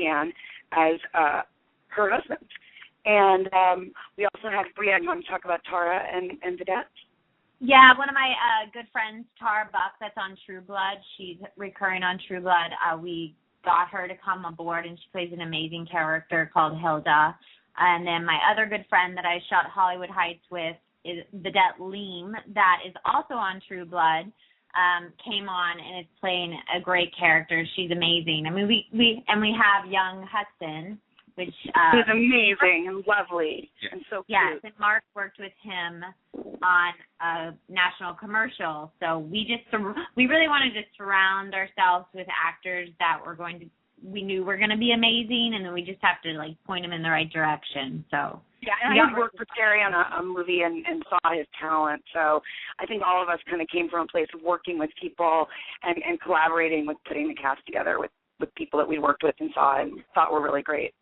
Brianne as her husband. And we also have Brianne. You want to talk about Tara and Vedette? Yeah, one of my good friends, Tara Buck, that's on True Blood. She's recurring on True Blood. We got her to come aboard, and she plays an amazing character called Hilda. And then my other good friend that I shot Hollywood Heights with is Vedette Leem, that is also on True Blood, came on and is playing a great character. She's amazing. I mean, we have young Hudson, which who's amazing and lovely and so cute. Yes, and Mark worked with him on a national commercial. So we really wanted to surround ourselves with actors that we knew were going to be amazing, and then we just have to point them in the right direction. So yeah, and I worked with Gary on a movie and saw his talent. So I think all of us kind of came from a place of working with people and collaborating with putting the cast together with people that we worked with and saw and thought were really great.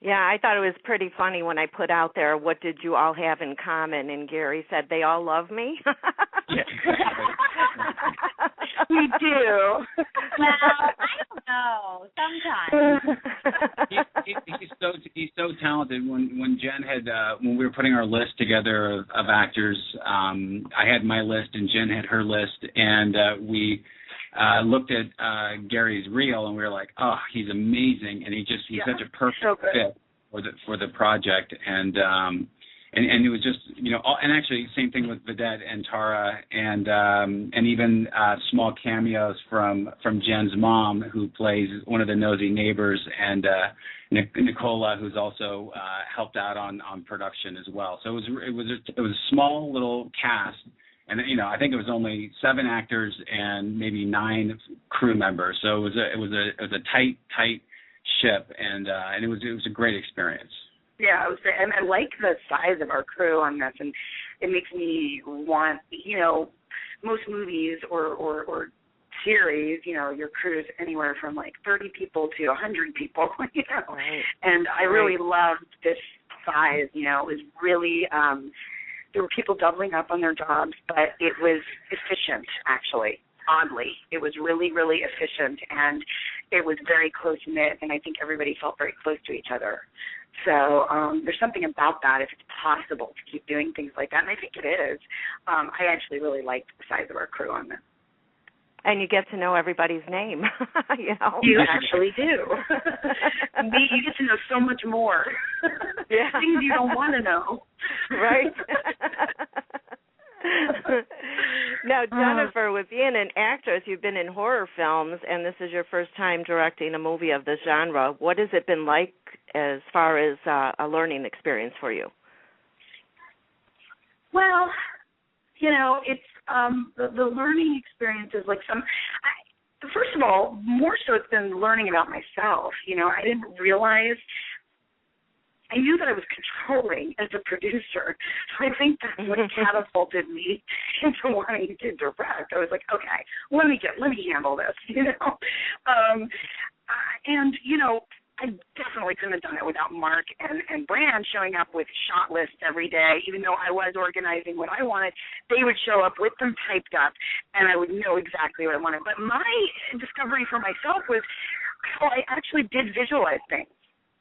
Yeah, I thought it was pretty funny when I put out there, what did you all have in common? And Gary said, they all love me. We do. Well, I don't know. Sometimes. He's so talented. When Jen had when we were putting our list together of actors, I had my list and Jen had her list, and we looked at Gary's reel, and we were like, oh, he's amazing, and he's such a perfect fit for the project, and it was just, and actually same thing with Vedette and Tara, and even small cameos from Jen's mom, who plays one of the nosy neighbors, and Nicola, who's also helped out on production as well. So it was a small little cast. And I think it was only 7 actors and maybe 9 crew members. So it was a tight ship, and it was a great experience. Yeah, it was great, and I like the size of our crew on this, and it makes me want, most movies or series, your crew's anywhere from 30 people to 100 people, Right. And I really loved this size. It was really. There were people doubling up on their jobs, but it was efficient, actually, oddly. It was really, really efficient, and it was very close-knit, and I think everybody felt very close to each other. So there's something about that, if it's possible to keep doing things like that, and I think it is. I actually really liked the size of our crew on this. And you get to know everybody's name, You actually do. You get to know so much more. Yeah. Things you don't want to know. Right. Now, Jennifer, with being an actress, you've been in horror films, and this is your first time directing a movie of this genre. What has it been like as far as a learning experience for you? Well, it's the learning experience is first of all, more so it's been learning about myself. I didn't realize, I knew that I was controlling as a producer. So I think that's what catapulted me into wanting to direct. I was like, okay, let me handle this, and I definitely couldn't have done it without Mark and Brianne showing up with shot lists every day. Even though I was organizing what I wanted, they would show up with them typed up, and I would know exactly what I wanted. But my discovery for myself was how I actually did visualize things.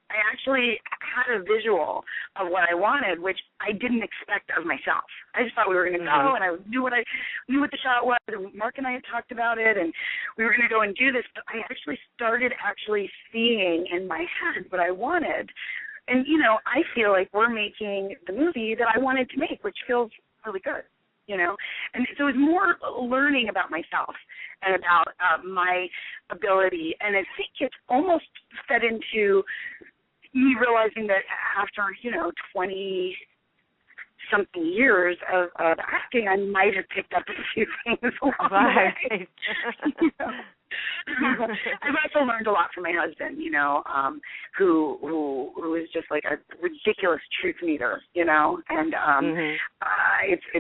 I actually had a visual of what I wanted, which I didn't expect of myself. I just thought we were going to go, and I knew what the shot was. And Mark and I had talked about it, and we were going to go and do this. But I actually started seeing in my head what I wanted. And, I feel like we're making the movie that I wanted to make, which feels really good. And so it was more learning about myself and about my ability. And I think it's almost fed into me realizing that after, 20-something years of acting, I might have picked up a few things along the way. I've also learned a lot from my husband, who is just like a ridiculous truth meter, and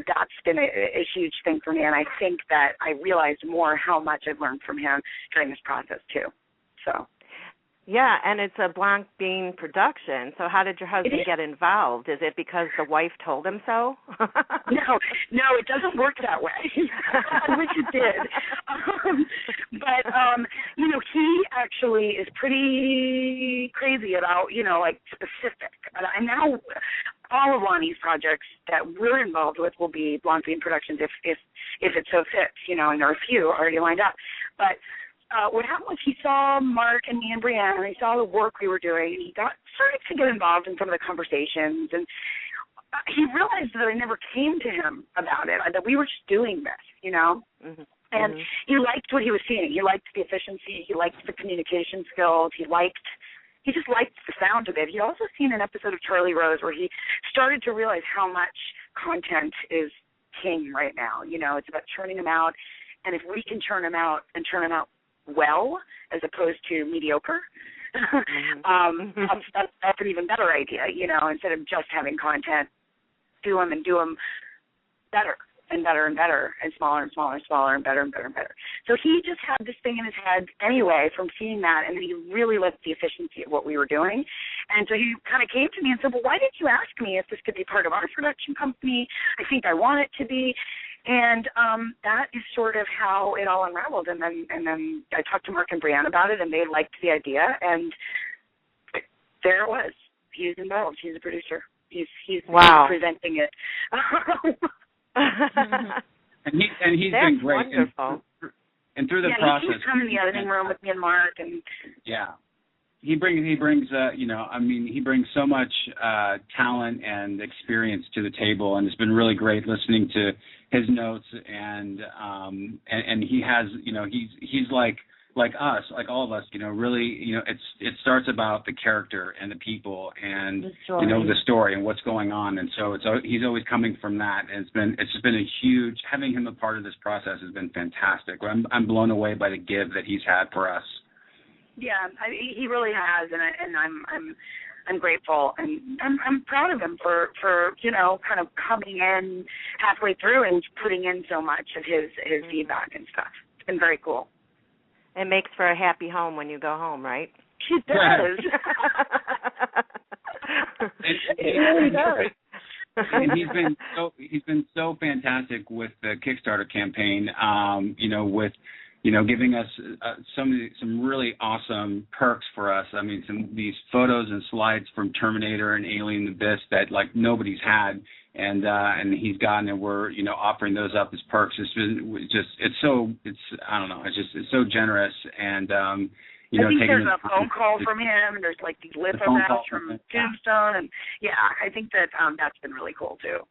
that's been a huge thing for me, and I think that I realized more how much I've learned from him during this process too. So. Yeah, and it's a Blanc-Biehn production. So how did your husband get involved? Is it because the wife told him so? No, it doesn't work that way. I wish it did. But he actually is pretty crazy about, like specific. And now all of Lonnie's projects that we're involved with will be Blanc-Biehn Productions if it so fits, and there are a few already lined up. But what happened was he saw Mark and me and Brianne, and he saw the work we were doing, and he started to get involved in some of the conversations, and he realized that I never came to him about it, that we were just doing this, Mm-hmm. And he liked what he was seeing. He liked the efficiency. He liked the communication skills. He just liked the sound of it. He'd also seen an episode of Charlie Rose where he started to realize how much content is king right now. It's about churning them out, and if we can churn them out well as opposed to mediocre, that's an even better idea, instead of just having content, do them better and better and better and smaller and smaller and smaller and better and better and better. So he just had this thing in his head anyway from seeing that, and he really liked the efficiency of what we were doing. And so he kind of came to me and said, well, why didn't you ask me if this could be part of our production company? I think I want it to be. And that is sort of how it all unraveled. And then I talked to Mark and Brianne about it, and they liked the idea. And there it was. He's involved. He's a producer. He's presenting it. and he's been great. Wonderful. And through the process, he's come in the editing room with me and Mark, and he brings he brings so much talent and experience to the table, and it's been really great listening to his notes, and he has, he's like us, like all of us, really, it starts about the character and the people and the story and what's going on, and so he's always coming from that, and it's just been a huge, having him a part of this process has been fantastic. I'm blown away by the give that he's had for us. Yeah, he really has, and I'm grateful, and I'm proud of him for kind of coming in halfway through and putting in so much of his feedback and stuff. It's been very cool. It makes for a happy home when you go home, right? It does. It really does. And he's been so fantastic with the Kickstarter campaign. With giving us some really awesome perks for us. I mean, these photos and slides from Terminator and Alien Abyss that like nobody's had, and he's gotten, and we're offering those up as perks. It's so generous, and I think there's a phone call from him, and there's like these lithographs from Tombstone, and I think that that's been really cool too.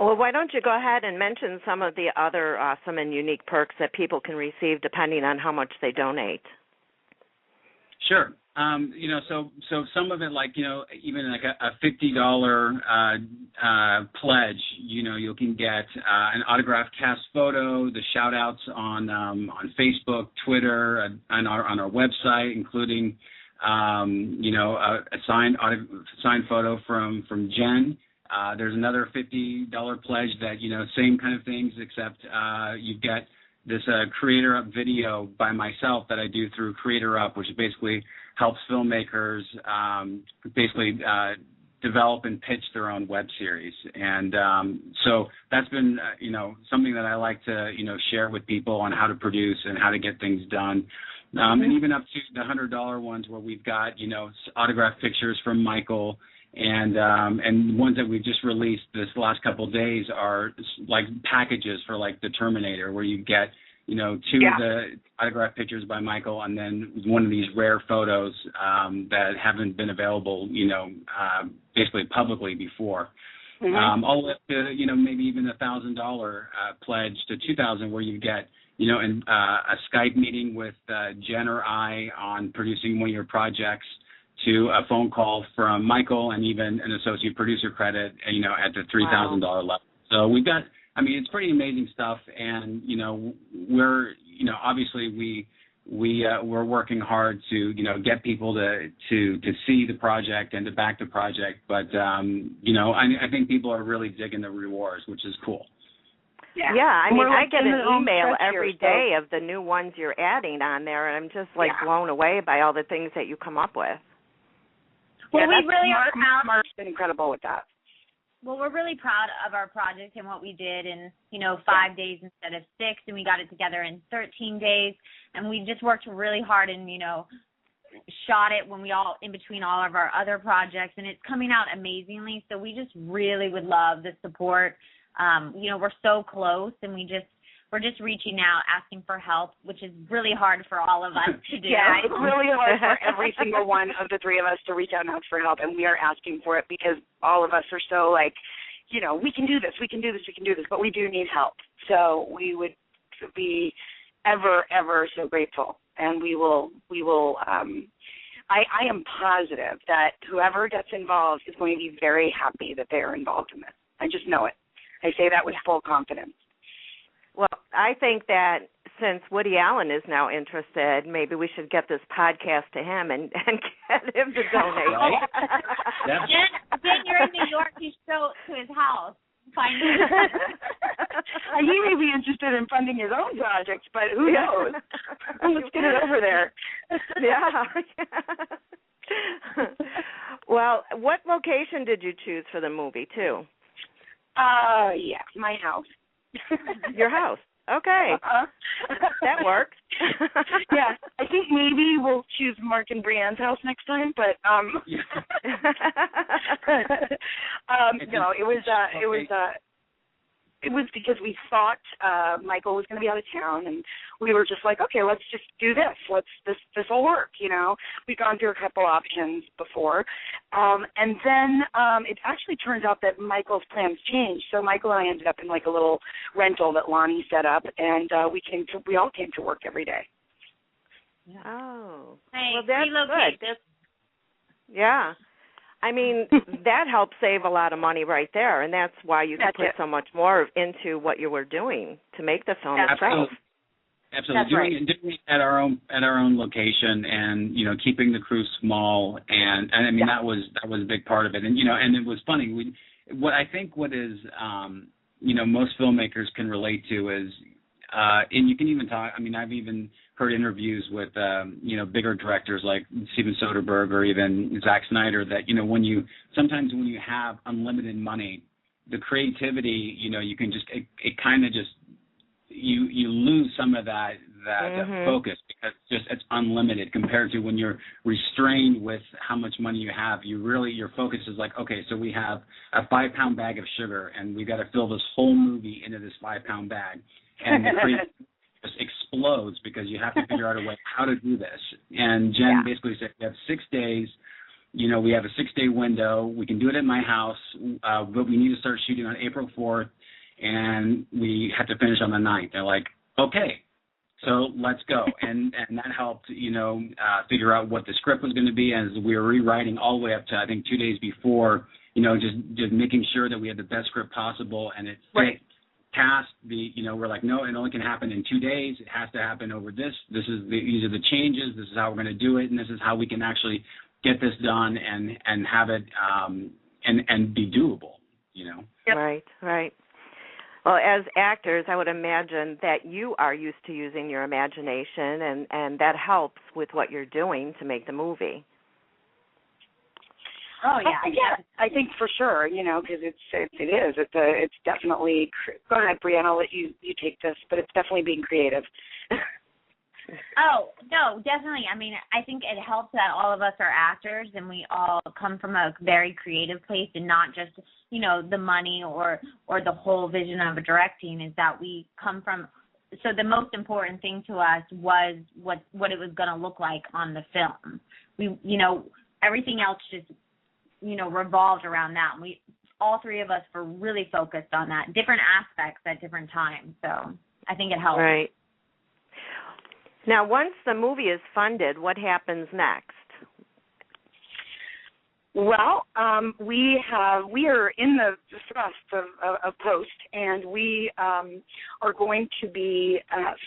Well, why don't you go ahead and mention some of the other awesome and unique perks that people can receive depending on how much they donate? Sure. So some of it, like, even like a $50 pledge, you can get an autographed cast photo, the shout outs on Facebook, Twitter, on our website, including, a signed photo from Jen. There's another $50 pledge that, same kind of things, except you get this Creator Up video by myself that I do through Creator Up, which basically helps filmmakers develop and pitch their own web series. And so that's been, something that I like to, share with people on how to produce and how to get things done. And even up to the $100 ones where we've got, autographed pictures from Michael, and ones that we've just released this last couple of days are like packages for like the Terminator, where you get two of the autographed pictures by Michael, and then one of these rare photos that haven't been available, basically publicly before. All the way up to maybe even $1,000 pledge to $2,000, where you get a Skype meeting with Jen or I on producing one of your projects, to a phone call from Michael, and even an associate producer credit, at the $3,000 level. So we've got, it's pretty amazing stuff, and we're, obviously we're working hard to get people to see the project and to back the project, but I think people are really digging the rewards, which is cool. Yeah, I mean, I get an email every here, day of the new ones you're adding on there, and I'm just blown away by all the things that you come up with. Well, we really are proud. Mark's been incredible with that. Well, we're really proud of our project and what we did in, 5 days instead of 6, and we got it together in 13 days, and we just worked really hard and, shot it when we all, in between all of our other projects, and it's coming out amazingly, so we just really would love the support. We're so close, and we're just reaching out, asking for help, which is really hard for all of us to do. Yeah, it's really hard for every single one of the three of us to reach out and ask for help, and we are asking for it because all of us are so we can do this, we can do this, we can do this, but we do need help. So we would be ever, ever so grateful, and we will. I am positive that whoever gets involved is going to be very happy that they are involved in this. I just know it. I say that with full confidence. Well, I think that since Woody Allen is now interested, maybe we should get this podcast to him and get him to donate. Right? Jen, you're in New York. You should go to his house. Find him. He may be interested in funding his own projects, but who knows? Let's get it over there. Yeah. Well, what location did you choose for the movie, too? Yeah, my house. Your house. Okay. That works. Yeah, I think maybe we'll choose Mark and Brianne's house next time, but no, it was because we thought Michael was going to be out of town, and we were just like, okay, let's just do this. This will work, We've gone through a couple options before, and then it actually turns out that Michael's plans changed. So Michael and I ended up in a little rental that Lonnie set up, and we all came to work every day. Oh, hey, well, that's good. Yeah. I mean, that helped save a lot of money right there, and that's why you could put so much more into what you were doing to make the film itself. Absolutely. Doing it at our own location, and keeping the crew small, and I mean that was a big part of it, and and it was funny. What is most filmmakers can relate to is, and you can even talk. I mean, I've even heard interviews with bigger directors like Steven Soderbergh or even Zack Snyder that when you have unlimited money, the creativity you can just it kind of just you lose some of that focus because it's unlimited compared to when you're restrained with how much money you have. Your focus is like, okay, so we have a 5-pound bag of sugar and we got to fill this whole movie into this 5-pound bag, and the creativity just explodes because you have to figure out a way how to do this. And Jen basically said, we have 6 days. We have a 6-day window. We can do it at my house, but we need to start shooting on April 4th, and we have to finish on the 9th. They're like, okay, so let's go. And that helped, figure out what the script was going to be as we were rewriting all the way up to, I think, 2 days before, just making sure that we had the best script possible, and it fit past we're like, no, it only can happen in 2 days. It has to happen over this. These are the changes. This is how we're going to do it, and this is how we can actually get this done and have it and be doable. Right. Well, as actors, I would imagine that you are used to using your imagination, and that helps with what you're doing to make the movie. Oh yeah, I think for sure, because it's definitely. Go ahead, Brianne. I'll let you take this, but it's definitely being creative. Oh no, definitely. I mean, I think it helps that all of us are actors and we all come from a very creative place, and not just the money or the whole vision of directing. Is that we come from. So the most important thing to us was what it was going to look like on the film. We everything else just revolved around that. And all three of us were really focused on that, different aspects at different times. So I think it helped. Right. Now, once the movie is funded, what happens next? Well, we are in the thrust of post, and we are going to be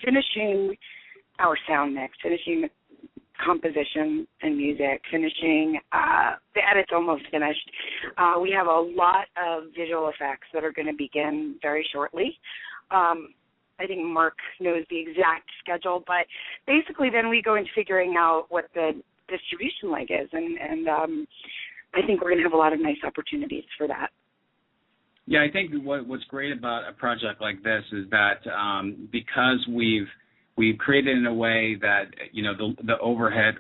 finishing our sound mix, finishing composition and music, finishing the edit's almost finished. We have a lot of visual effects that are going to begin very shortly. I think Mark knows the exact schedule, but basically then we go into figuring out what the distribution leg is, and I think we're going to have a lot of nice opportunities for that. Yeah, I think what's great about a project like this is that because we've created in a way that, the overhead